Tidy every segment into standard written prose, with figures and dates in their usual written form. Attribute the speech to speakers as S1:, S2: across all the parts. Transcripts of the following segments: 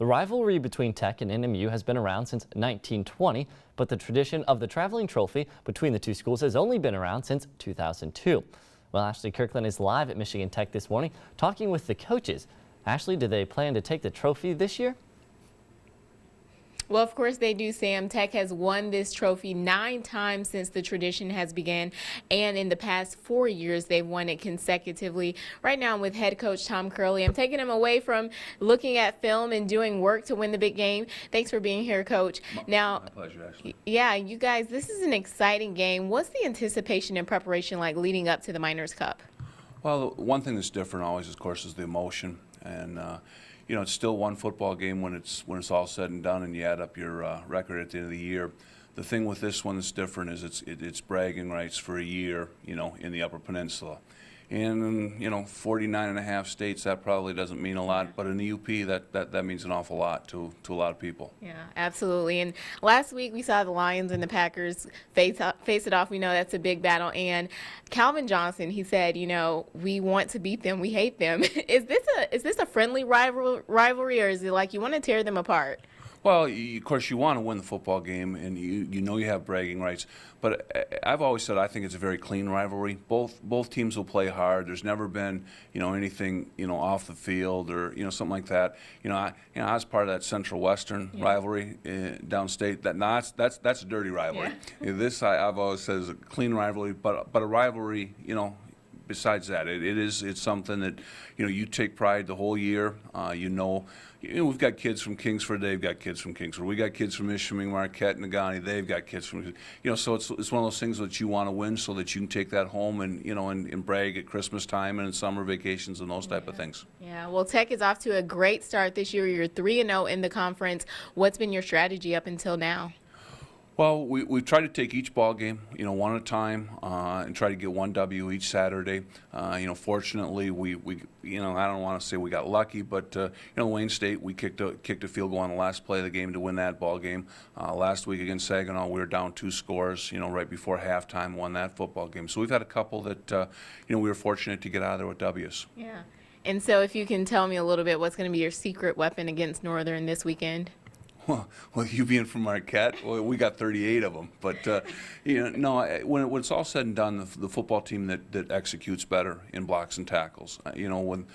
S1: The rivalry between Tech and NMU has been around since 1920, but the tradition of the traveling trophy between the two schools has only been around since 2002. Well, Ashley Kirkland is live at Michigan Tech this morning talking with the coaches. Ashley, do they plan to take the trophy this year?
S2: Well, of course they do, Sam. Tech has won this trophy 9 times since the tradition has begun, and in the past 4 years they've won it consecutively. Right now I'm with head coach Tom Kearly. I'm taking him away from looking at film and doing work to win the big game. Thanks for being here, Coach.
S3: My pleasure, Ashley.
S2: Yeah, you guys, this is an exciting game. What's the anticipation and preparation like leading up to the Miners Cup?
S3: Well, one thing that's different always, of course, is the emotion, and you know, it's still one football game when it's all said and done, and you add up your record at the end of the year. The thing with this one that's different is it's bragging rights for a year, you know, in the Upper Peninsula. And you know, 49 and a half states, that probably doesn't mean a lot, but in the UP, that means an awful lot to a lot of people.
S2: Yeah, absolutely. And last week we saw the Lions and the Packers face it off. We know that's a big battle. And Calvin Johnson, he said, you know, we want to beat them, we hate them. Is this a friendly rivalry, or is it like you want to tear them apart?
S3: Well, of course, you want to win the football game, and you know you have bragging rights. But I've always said I think it's a very clean rivalry. Both teams will play hard. There's never been anything off the field or something like that. I was part of that Central Western rivalry downstate. That's a dirty rivalry. Yeah. This I've always said is a clean rivalry, but a rivalry. Besides that, it's something that you take pride the whole year. We've got kids from Kingsford, they've got kids from Kingsford. We got kids from Ishpeming, Marquette, Negaunee, they've got kids from so it's one of those things that you want to win so that you can take that home and and brag at Christmas time and in summer vacations and those type of things.
S2: Yeah, well, Tech is off to a great start this year. You're 3-0 in the conference. What's been your strategy up until now?
S3: Well, we've tried to take each ball game, one at a time, and try to get one W each Saturday. Fortunately, we I don't want to say we got lucky, but Wayne State, we kicked a field goal on the last play of the game to win that ball game. Last week against Saginaw, we were down 2 scores, right before halftime, won that football game. So we've had a couple that we were fortunate to get out of there with W's.
S2: Yeah. And so, if you can tell me a little bit, what's going to be your secret weapon against Northern this weekend?
S3: Well, you being from Marquette, well, we got 38 of them. But when it's all said and done, the football team that executes better in blocks and tackles. When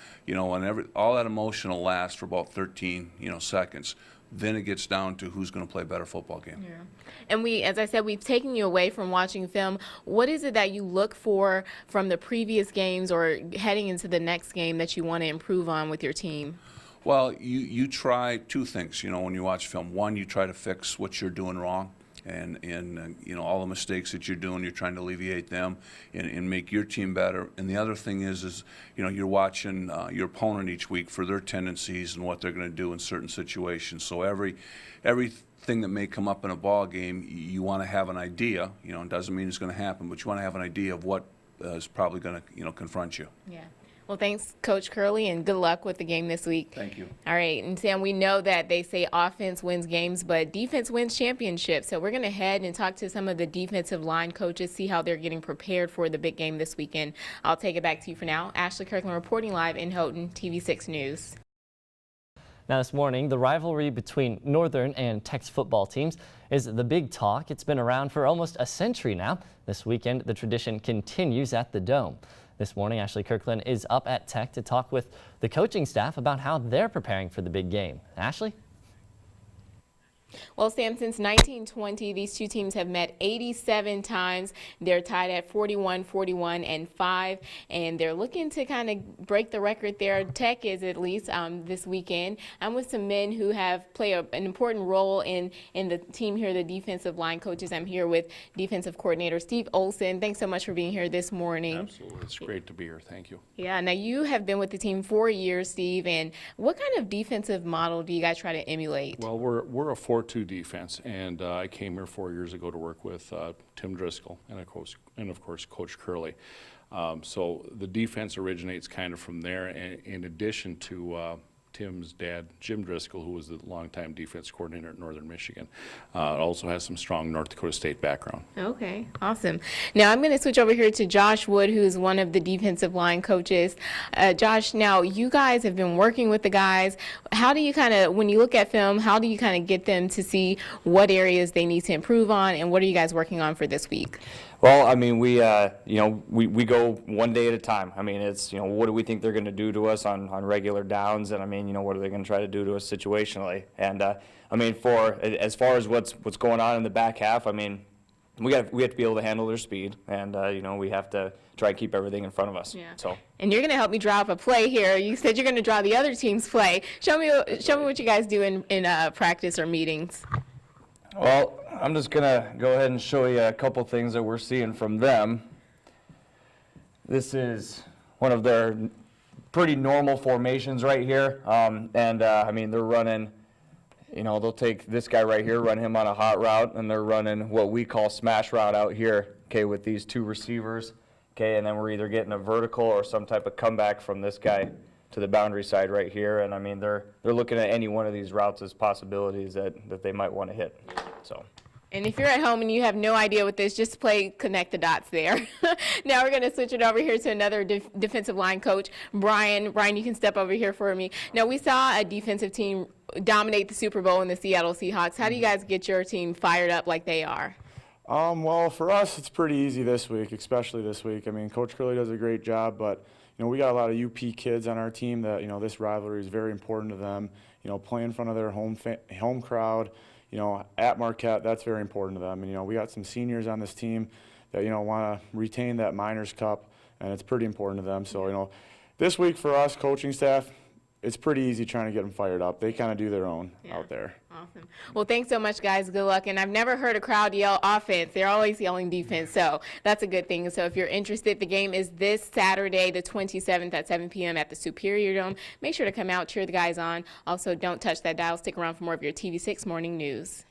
S3: all that emotion will last for about 13 seconds. Then it gets down to who's going to play a better football game.
S2: Yeah. And as I said, we've taken you away from watching film. What is it that you look for from the previous games or heading into the next game that you want to improve on with your team?
S3: Well, you try 2 things, when you watch film. One, you try to fix what you're doing wrong, and all the mistakes that you're doing, you're trying to alleviate them and make your team better. And the other thing is you're watching your opponent each week for their tendencies and what they're going to do in certain situations. So everything that may come up in a ball game, you want to have an idea. It doesn't mean it's going to happen, but you want to have an idea of what is probably going to confront you.
S2: Yeah. Well, thanks, Coach Kearly, and good luck with the game this week.
S3: Thank you.
S2: All right, and Sam, we know that they say offense wins games, but defense wins championships. So we're going to head and talk to some of the defensive line coaches, see how they're getting prepared for the big game this weekend. I'll take it back to you for now. Ashley Kirkland reporting live in Houghton, TV6 News.
S1: Now this morning, the rivalry between Northern and Tech's football teams is the big talk. It's been around for almost a century now. This weekend, the tradition continues at the Dome. This morning, Ashley Kirkland is up at Tech to talk with the coaching staff about how they're preparing for the big game. Ashley?
S2: Well, Sam, since 1920, these two teams have met 87 times. They're tied at 41, 41, and 5, and they're looking to kind of break the record there. Tech is, at least this weekend. I'm with some men who have played an important role in the team here, the defensive line coaches. I'm here with defensive coordinator Steve Olson. Thanks so much for being here this morning.
S4: Absolutely. It's great to be here. Thank you.
S2: Yeah. Now, you have been with the team 4 years, Steve, and what kind of defensive model do you guys try to emulate?
S4: Well, we're a 4-2 defense, and I came here 4 years ago to work with Tim Driscoll and of course Coach Kearly. So the defense originates kind of from there, in addition to Tim's dad, Jim Driscoll, who was the longtime defense coordinator at Northern Michigan. Also has some strong North Dakota State background.
S2: Okay, awesome. Now I'm going to switch over here to Josh Wood, who's one of the defensive line coaches. Josh, now you guys have been working with the guys. How do you kind of, when you look at film, how do you kind of get them to see what areas they need to improve on, and what are you guys working on for this week?
S5: Well, I mean, we go one day at a time. I mean, it's, what do we think they're going to do to us on regular downs, and I mean, what are they going to try to do to us situationally? And I mean, as far as what's going on in the back half, I mean, we have to be able to handle their speed, and we have to try and keep everything in front of us.
S2: Yeah.
S5: So.
S2: And you're going to help me draw up a play here. You said you're going to draw the other team's play. Show me what you guys do in practice or meetings.
S5: Well, I'm just going to go ahead and show you a couple things that we're seeing from them. This is one of their pretty normal formations right here. I mean, they're running, they'll take this guy right here, run him on a hot route, and they're running what we call smash route out here, okay, with these two receivers. Okay, and then we're either getting a vertical or some type of comeback from this guy to the boundary side right here. And I mean, they're looking at any one of these routes as possibilities that they might want to hit. So.
S2: And if you're at home and you have no idea what this, just connect the dots there. Now we're going to switch it over here to another defensive line coach, Bryan. Bryan, you can step over here for me. Now, we saw a defensive team dominate the Super Bowl in the Seattle Seahawks. How do you guys get your team fired up like they are?
S6: Well, for us, it's pretty easy this week, especially this week. I mean, Coach Kearly does a great job, but we got a lot of UP kids on our team that this rivalry is very important to them. Play in front of their home crowd. At Marquette, that's very important to them. And we got some seniors on this team that want to retain that Miners Cup, and it's pretty important to them. So this week for us, coaching staff, it's pretty easy trying to get them fired up. They kind of do their own out there.
S2: Awesome. Well, thanks so much, guys. Good luck. And I've never heard a crowd yell offense. They're always yelling defense, so that's a good thing. So if you're interested, the game is this Saturday, the 27th at 7 p.m. at the Superior Dome. Make sure to come out, cheer the guys on. Also, don't touch that dial. Stick around for more of your TV6 Morning News.